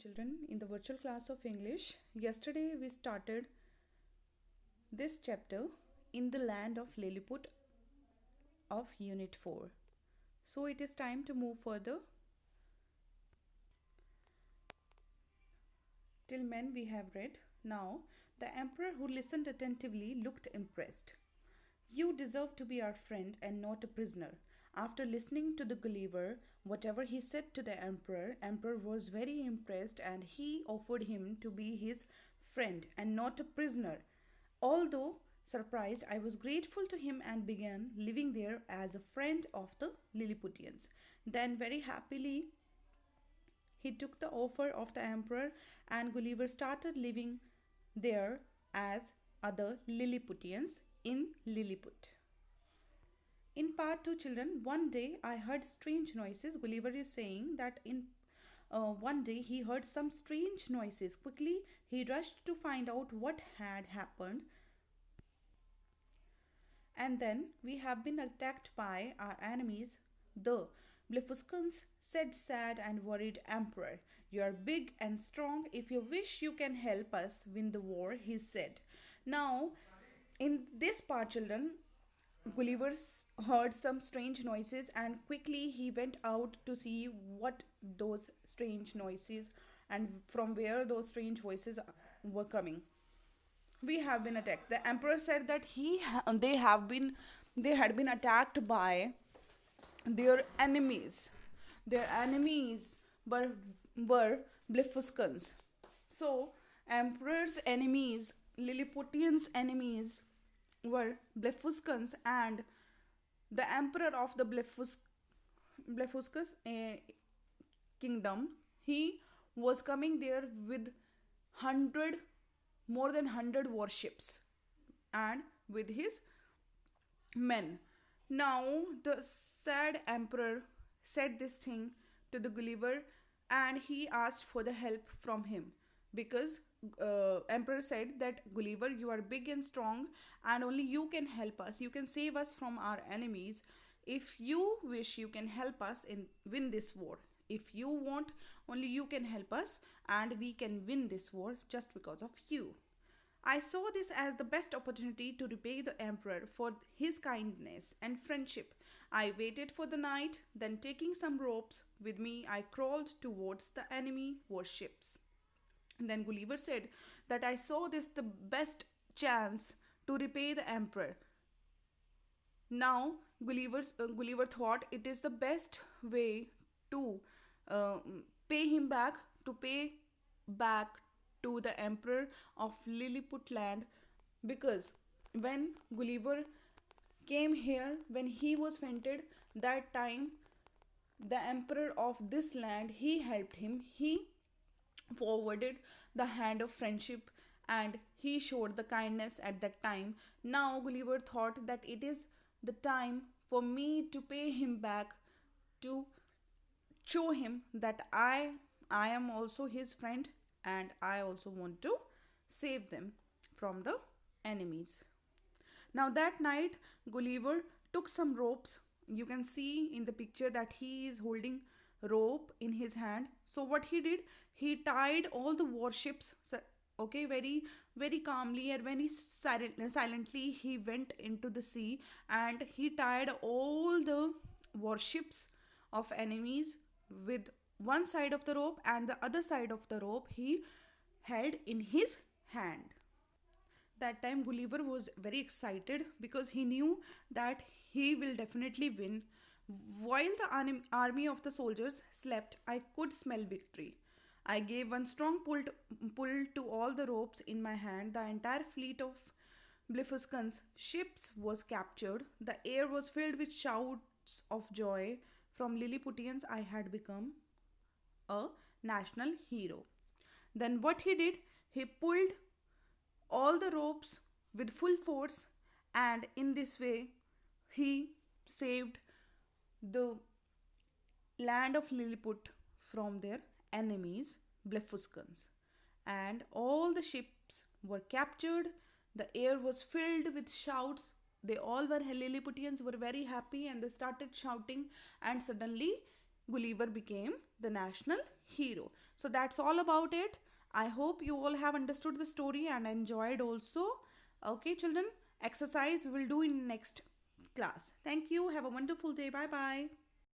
children. In the virtual class of English, yesterday we started this chapter in the land of Liliput of Unit 4. So it is time to move further. Till men we have read. Now, the emperor, who listened attentively, looked impressed. "You deserve to be our friend and not a prisoner." After listening to the Gulliver, whatever he said to the emperor was very impressed, and he offered him to be his friend and not a prisoner. Although surprised, I was grateful to him and began living there as a friend of the Lilliputians. Then very happily he took the offer of the emperor, and Gulliver started living there as other Lilliputians in Liliput. In part 2, children, one day I heard strange noises. Gulliver is saying that in one day he heard some strange noises. Quickly he rushed to find out what had happened. And then we have been attacked by our enemies, the Blefuscans, said sad and worried emperor. "You are big and strong. If you wish, you can help us win the war," he said. Now, in this part, children, Gulliver heard some strange noises, and quickly he went out to see what those strange noises and from where those strange voices were coming. "We have been attacked." The emperor said that they had been attacked by their enemies. Their enemies were Blefuscans. So emperor's enemies, Lilliputians' enemies, were Blefuscans, and the emperor of the Blefuscus kingdom, he was coming there with more than 100 warships and with his men. Now the sad emperor said this thing to the Gulliver, and he asked for the help from him, because emperor said that, "Gulliver, you are big and strong, and only you can help us. You can save us from our enemies. If you wish, you can help us in win this war. If you want, only you can help us, and we can win this war just because of you." I saw this as the best opportunity to repay the emperor for his kindness and friendship. I waited for the night, then taking some ropes with me, I crawled towards the enemy warships. And then Gulliver said that, "I saw this the best chance to repay the emperor." Now Gulliver thought it is the best way to pay back to the emperor of Lilliput land, because when Gulliver came here, when he was fainted, that time the emperor of this land, he helped him. He forwarded the hand of friendship, and he showed the kindness at that time. Now Gulliver thought that it is the time for me to pay him back, to show him that I am also his friend, and I also want to save them from the enemies. Now that night Gulliver took some ropes. You can see in the picture that he is holding rope in his hand. So what he did, he tied all the warships, very very calmly and very silently he went into the sea, and he tied all the warships of enemies with one side of the rope, and the other side of the rope he held in his hand. That time Gulliver was very excited, because he knew that he will definitely win. While the army of the soldiers slept, I could smell victory. I gave one strong pull to all the ropes in my hand. The entire fleet of Blefuscans' ships was captured. The air was filled with shouts of joy. From Lilliputians, I had become a national hero. Then what he did, he pulled all the ropes with full force, and in this way he saved the land of Lilliput from their enemies, Blefuscans. And all the ships were captured. The air was filled with shouts. They all were Lilliputians were very happy, and they started shouting, and suddenly Gulliver became the national hero. So that's all about it. I hope you all have understood the story and enjoyed also. Okay, children, exercise we will do in next class. Thank you. Have a wonderful day. Bye bye.